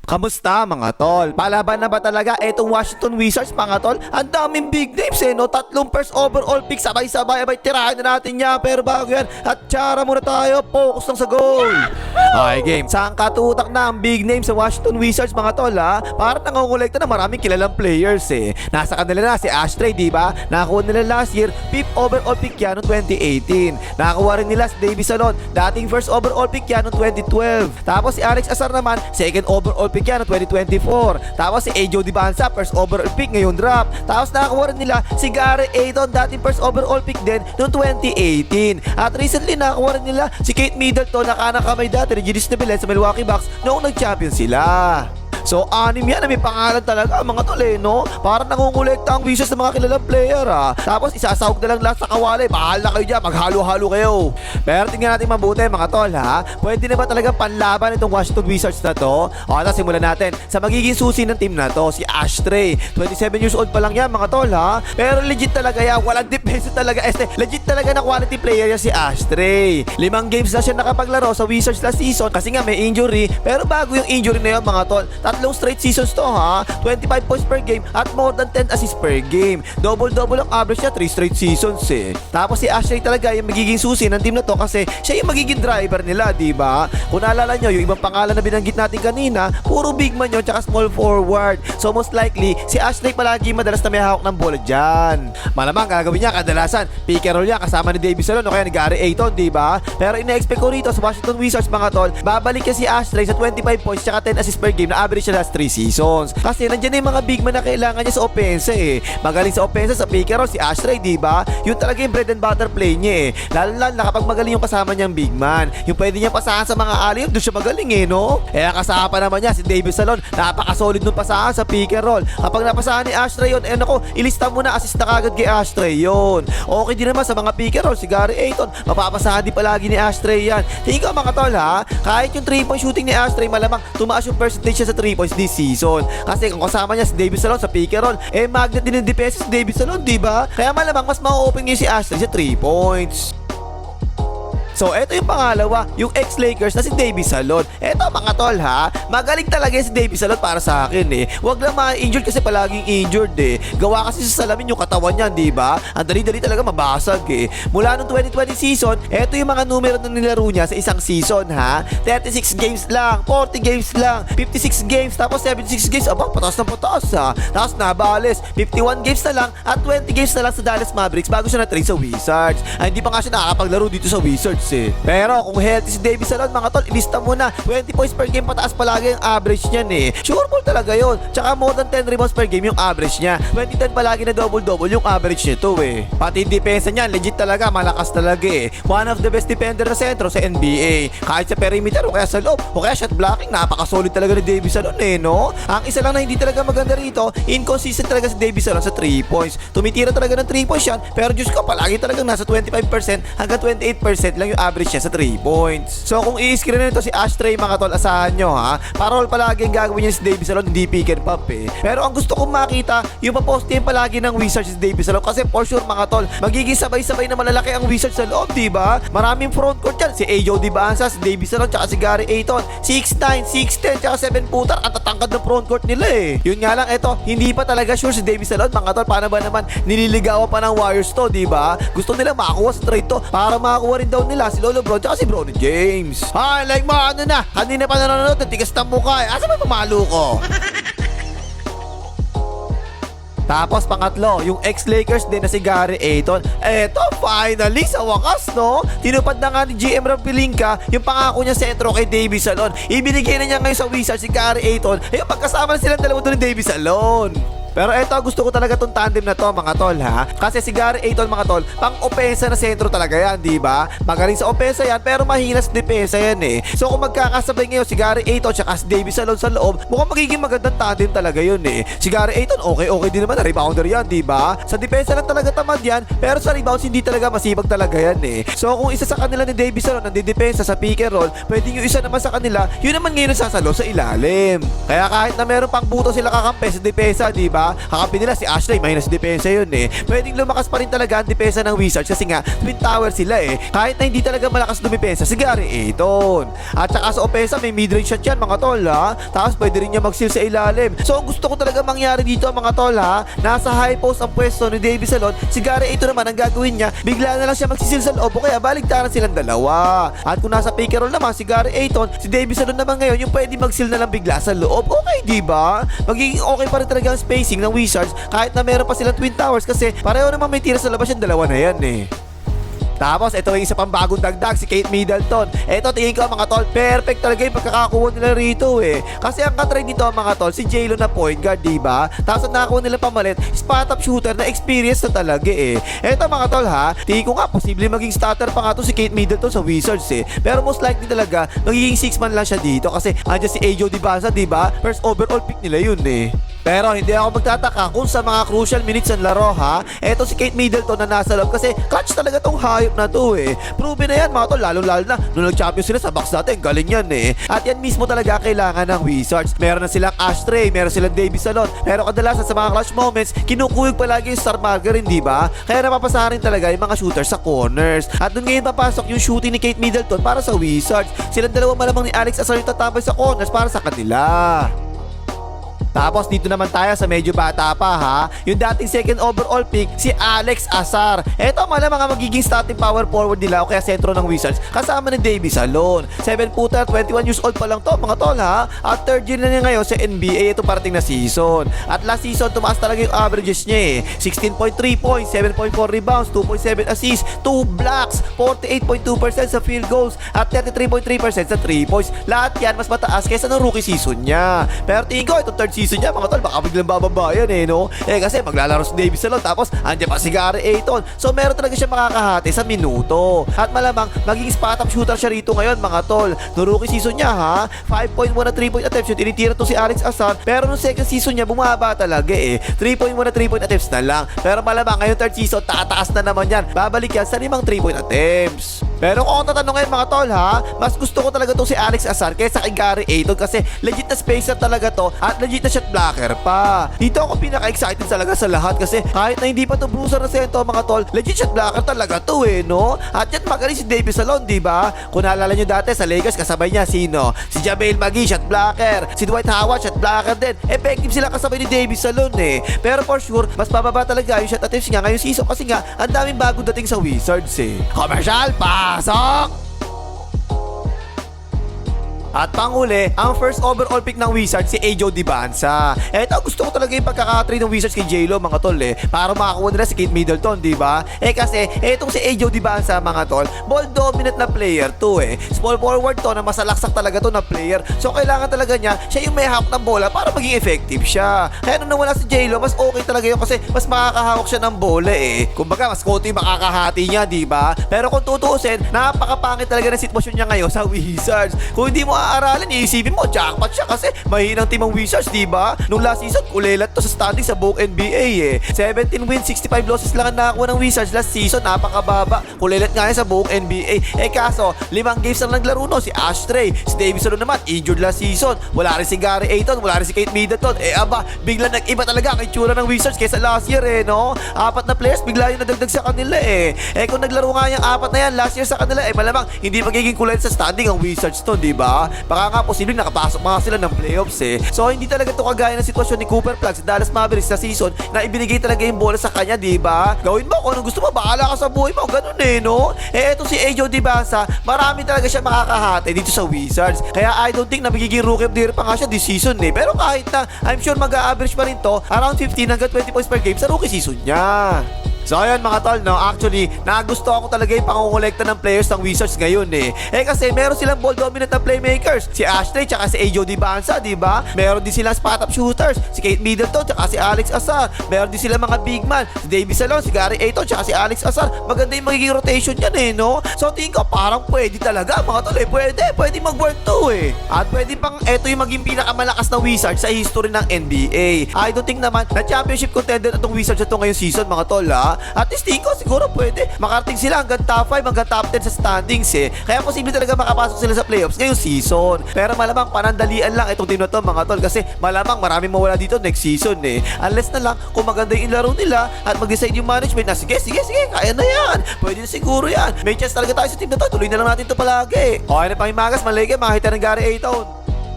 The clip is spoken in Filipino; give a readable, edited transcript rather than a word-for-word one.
Kamusta mga tol? Palaban na ba talaga etong Washington Wizards mga tol? Ang daming big names no? Tatlong first overall pick sabay-sabay. Abay, tirahin na natin yan. Pero bago yan, at tsara muna tayo. Focus lang sa goal. Okay game, saan katutak na ang big names sa Washington Wizards mga tol ha? Parang nangongolekta na maraming kilalang players eh. Nasa kanila na si Ashtray, di ba? Nakakuha nila last year, 5th overall pick yan noong 2018. Nakakuha rin nila si Davis Salon, dating first overall pick yan noong 2012. Tapos si Alex Azar naman, second overall pick yan noong 2024. Tapos si Ajo Dibansa, first overall pick ngayong draft. Tapos nakakuha rin nila si Gary Ayton, dating first overall pick din noong 2018. At recently nakakuha rin nila si Kate Middleton na kanang kamay dati ni Giannis Nabilet sa Milwaukee Bucks noong nag-champion sila. So, anim yan na may pangalan talaga mga tol eh, no? Parang nangungulekta ang Wizards ng mga kilalang player ha. Tapos isasahog na lang lahat sa kawali. Bahal na kayo dyan, maghalo-halo kayo. Pero tingnan natin mabuti mga tol ha. Pwede na ba talaga panlaban itong Washington Wizards na to? O, simulan natin sa magiging susi ng team na to, si Ashtray. 27 years old pa lang yan mga tol ha. Pero legit talaga yan, walang defense talaga. Legit talaga na quality player yan si Ashtray. 5 games na siya nakapaglaro sa Wizards last season kasi nga may injury. Pero bago yung injury na yun mga tol, tatlong straight seasons to ha. 25 points per game at more than 10 assists per game. Double-double ang average niya 3 straight seasons eh. Tapos si Ashtray talaga yung magiging susi ng team na to kasi siya yung magiging driver nila, di ba? Kung naalala nyo, yung ibang pangalan na binanggit natin kanina, puro big man yun tsaka small forward. So most likely, si Ashtray palagi madalas na may hawak ng bola dyan. Malamang gagawin niya kadalasan, pick and roll niya kasama ni Davis Salon o kaya ni Gary Ayton, di ba? Pero ina-expect ko rito sa Washington Wizards mga tol, babalik niya si Ashtray sa 25 points tsaka 10 assists per game na average siya last 3 seasons. Kasi nandiyan na yung mga big man na kailangan niya sa opensa eh. Magaling sa opensa sa pick and roll si Ashtray, di ba? Yun talaga yung bread and butter play niya eh. Lalo na kapag magaling yung kasama niyang big man. Yung pwede niya pasahan sa mga alley-oop, doon siya magaling eh, no? Eh kasama pa naman niya si Davis Salon. Napaka-solid nung pasahan sa pick and roll. Kapag napasahan ni Ashtray yun, nako, ilista mo na assist na kagad kay Ashtray yun. Okay din naman sa mga pick and roll si Gary Ayton. Mapapasahan din palagi ni Ashtray yan. Tingin ko mga tol ha, kahit yung 3-point shooting ni Ashtray, malamang tumaas yung percentage niya sa 3 points this season. Kasi kung kasama niya si Davis Salon sa pick and roll, magnet din yung defense si Davis Salon, di ba? Kaya malamang mas ma-open niya si Ashtray sa 3 points. So, eto yung pangalawa, yung ex-Lakers na si Davis Salon. Eto mga tol ha, magaling talaga si Davis Salon para sa akin eh. Huwag lang ma-injured kasi palaging injured eh. Gawa kasi sa salamin yung katawan niyan, di ba? Ang dali-dali talaga mabasag eh. Mula nung 2020 season, eto yung mga numero na nilaro niya sa isang season ha. 36 games lang, 40 games lang, 56 games, tapos 76 games. Aba, pataas na pataas ha. Tapos nabales, 51 games na lang at 20 games na lang sa Dallas Mavericks bago siya na-trade sa Wizards. Ay, hindi pa nga siya nakakapaglaro dito sa Wizards eh. Pero kung healthy si Davis Salon mga tol, ilista mo na 20 points per game pataas palagi ang average niyan eh. Sure ball talaga yun. Tsaka more than 10 rebounds per game yung average niya. 20-10 palagi na double-double yung average nito eh. Pati depensa niyan, legit talaga, malakas talaga eh. One of the best defender na sentro sa NBA. Kahit sa perimeter o kaya sa loob o kaya shot blocking, napaka-solid talaga ni Davis Salon eh, no? Ang isa lang na hindi talaga maganda rito, inconsistent talaga si Davis Salon sa 3 points. Tumitira talaga ng 3 points yan, pero Diyos ko, palagi talagang nasa 25% hanggang 28% lang yung average niya sa 3 points. So kung i-screen na nito si Ashtray mga tol, asahan nyo ha. Parol palagi ang gagawin niya si Davis Salon, hindi pick and pop eh. Pero ang gusto kong makita, yung papostin palagi ng Wizards si Davis Salon kasi for sure mga tol, magiging sabay-sabay na malalaki ang Wizards sa loob, diba? Maraming front court yan. Si Ajo Dibansa, si Davis Salon, tsaka si Gary Ayton. 6'9", 6'10", tsaka 7 footer. Ang tatangkad ng front court nila eh. Yun nga lang, eto, hindi pa talaga sure si Davis Salon mga tol. Paano ba naman nililigawan pa ng Warriors to, diba? Gusto nila makakuha sa trade to para makakuha rin daw nila si Lolo Bro tsaka si Bronny James. Ay, like mo, ano na? Kanina pa nanonood, tigas ng mukha eh. Asa ba pamalo ko? Tapos pangatlo, yung ex-Lakers din na si Gary Ayton. Eto, finally, sa wakas, no? Tinupad na nga ni GM Rob Pelinka yung pangako niya sentro kay Davis Salon. Ibinigay na niya ngayon sa Wizards si Gary Ayton. Ayun, magkasama na silang dalawa doon ni Davis Salon. Pero eto, gusto ko talaga tong tandem na to mga tol ha. Kasi si Gary Ayton mga tol, pang opensa na sentro talaga yan, di ba? Magaling sa opensa yan pero mahina sa depensa yan eh. So kung magkakasabay ngayon si Gary Ayton tsaka si Davis Salon sa loob, mukhang magiging magandang tandem talaga yun eh. Si Gary Ayton okay din naman na rebounder yan, di ba? Sa depensa lang talaga tamad yan, pero sa rebounds hindi talaga masibag talaga yan eh. So kung isa sa kanila ni Davis Salon nandidepensa sa pick and roll, pwedeng yung isa naman sa kanila, yun naman ngayon sasalo sa ilalim. Kaya kahit na meron pang buto sila kakampi sa depensa, di ba? ba? Kakampi nila si Ashley, minus depensa yun eh. Pwedeng lumakas pa rin talaga ang depensa ng Wizards kasi nga Twin Tower sila eh. Kahit na hindi talaga malakas dumipensa si Gary Ayton. At saka sa opensa may mid-range shot yan mga tol ha. Tapos pwede rin niya mag-seal sa ilalim. So ang gusto ko talaga mangyari dito mga tol ha, nasa high post ang pwesto ni Davis Salon. Si Gary Ayton naman ang gagawin niya, bigla na lang siya magsisil sa loob o kaya baligtaran silang dalawa. At kung nasa pick and roll naman si Gary Ayton, si Davis Salon naman ngayon yung pwede mag-seal na lang bigla sa loob. Okay, di ba? Magiging okay pa rin talaga ang spacing ng Wizards kahit na meron pa silang Twin Towers kasi pareho naman may tira sa labas yung dalawa na yan eh. Tapos ito yung isa pang bagong dagdag, si Kate Middleton. Ito tingin ko mga tol, perfect talaga yung pagkakakuha nila rito eh. Kasi ang katrade nito mga tol, si J-Lo na point guard, diba? Tapos ang nakakuha nila pamalit, spot up shooter na experience na talaga eh. Ito mga tol ha, tingin ko nga posible maging starter pa nga to si Kate Middleton sa Wizards eh. Pero most likely talaga, magiging 6 man lang siya dito kasi andyan si Ajo Dibanza, diba? First overall pick nila yun eh. Pero hindi ako magtataka kung sa mga crucial minutes ng laro ha. Eto si Kate Middleton na nasa loob kasi clutch talaga tong hayop na to eh. Proven na yan mga tol, lalo na nung nag-champion sila sa box natin, galing yan eh. At yan mismo talaga kailangan ng Wizards. Meron na silang Ashtray, meron silang Davis Salon. Pero kadalasan sa mga clutch moments, kinukuyog palagi yung star marker, di ba? Kaya napapasahan rin talaga yung mga shooters sa corners. At dun ngayon papasok yung shooting ni Kate Middleton para sa Wizards. Silang dalawa malamang ni Alex Asar yung tatambay sa corners para sa kanila. Tapos dito naman tayo sa medyo bata pa ha. Yung dating second overall pick, si Alex Asar. Eto malamang ang magiging starting power forward nila o kaya sentro ng Wizards kasama ni Davis Salon. 7-footer, 21 years old pa lang to mga tol ha. At third year na niya ngayon sa NBA ito parating na season. At last season tumaas talaga yung averages niya eh. 16.3 points, 7.4 rebounds, 2.7 assists, 2 blocks, 48.2% sa field goals at 33.3% sa 3 points. Lahat yan mas mataas kaysa ng rookie season niya. Pero tingin ko ito third season niya mga tol, baka biglang bababa yan eh no. Kasi maglalaro si Davis Salon tapos andyan pa si Gary Ayton. So meron talaga siya makakahati sa minuto. At malamang maging spot up shooter siya rito ngayon mga tol. No rookie season niya ha, 5.1 na 3-point attempts yung tinitira to si Alex Asar. Pero nung second season niya bumaba talaga eh. 3.1 na 3-point attempts na lang. Pero malamang ngayon third season tataas na naman yan. Babalik yan sa 5 3-point attempts. Pero kung ako tatanungin mga tol ha, mas gusto ko talaga to si Alex Asar kaysa kay Gary Ayton kasi legit na spacer talaga to at legit na shot blocker pa. Dito ako pinaka-excited talaga sa lahat kasi kahit na hindi pa to bruiser na sento mga tol, legit shot blocker talaga to eh no. At yan magaling si Davis Salon, di ba? Kung naalala nyo dati sa Lakers kasabay niya sino? Si JaVale McGee, shot blocker. Si Dwight Howard, shot blocker din. Effective sila kasabay ni Davis Salon eh. Pero for sure, mas bababa talaga yung shot attempts nga ngayong season kasi nga ang daming bagong dating sa Wizards eh. Commercial pasok! At panghuli, ang first overall pick ng Wizards si Ajo Dibanza. Eto, gusto ko talaga yung pagkakatrade ng Wizards kay J-Lo mga tol eh. Para makakuha nila si Kate Middleton, di ba? Kasi etong si Ajo Dibanza mga tol, ball dominant na player to eh. Small forward to na masalaksak talaga to na player. So kailangan talaga niya, siya yung may hawak ng bola para maging effective siya. Kaya nung nawala si J-Lo, mas okay talaga yun kasi mas makakahawak siya ng bola eh. Kumbaga, mas konti makakahati niya, di ba? Pero kung tutuusin, napakapangit talaga ng sitwasyon niya ngayon sa Wizards. Kung hindi mo aaralin, iisipin mo, jackpot siya kasi mahinang team ang Wizards, diba? Nung last season, kulelat to sa standing sa buong NBA eh. 17 wins, 65 losses lang ang nakakuha ng Wizards last season, napakababa. Kulelat nga yan sa buong NBA. Kaso, 5 games lang naglaro no, si Ashtray, si Davis Salon naman, injured last season. Wala rin si Gary Ayton, wala rin si Kate Middleton. Bigla nag-iba talaga ang itsura ng Wizards kaysa last year eh, no? 4 na players, bigla yung nadagdag sa kanila eh. Kung naglaro nga yung 4 na yan last year sa kanila, malamang hindi magiging kulelat sa standing ang Wizards to, diba? Baka nga posibleng nakapasok mga sila ng playoffs eh. So hindi talaga to kagaya ng sitwasyon ni Cooper Flag sa Dallas Mavericks sa season na ibinigay talaga yung bola sa kanya, diba? Gawin mo kung anong gusto mo, bahala ka sa buhay mo, ganun eh, no? Eto si Ajo Dibanza, marami talaga siya makakahati dito sa Wizards. Kaya I don't think na magiging rookie of the year pa nga siya this season eh. Pero kahit na, I'm sure mag-a-average pa rin to around 15 hanggang 20 points per game sa rookie season niya. So ayun mga tol, no, actually nagusto ako talaga yung pangungulekta ng players ng Wizards ngayon eh. Kasi meron silang ball dominant na playmakers, si Ashtray tsaka si Ajo Dibanza, di ba? Meron din silang spot up shooters, si Kate Middleton tsaka si Alex Asar. Meron din silang mga big man, si Davis Salon, si Gary Ayton tsaka si Alex Asar. Maganda yung magiging rotation yan eh, no? So tingin ko parang pwede talaga mga tol eh. Pwede mag-work to eh. At pwede pang eto yung maging pinakamalakas na Wizards sa history ng NBA. I don't think naman na championship contender itong Wizards ito ngayong season mga tol ha. At least tingin ko siguro pwede makarating sila hanggang top 5, hanggang top 10 sa standings eh. Kaya posible talaga makapasok sila sa playoffs ngayong season. Pero malamang panandalian lang itong team na to mga tol, kasi malamang maraming mawala dito next season eh. Unless na lang kung maganda yung laro nila at mag-decide yung management na sige, kaya na yan. Pwede na siguro yan. May chance talaga tayo sa team na to. Tuloy na lang natin to palagi. Okay na Panghimagas, maligay, mga hita ng Gary A-Town.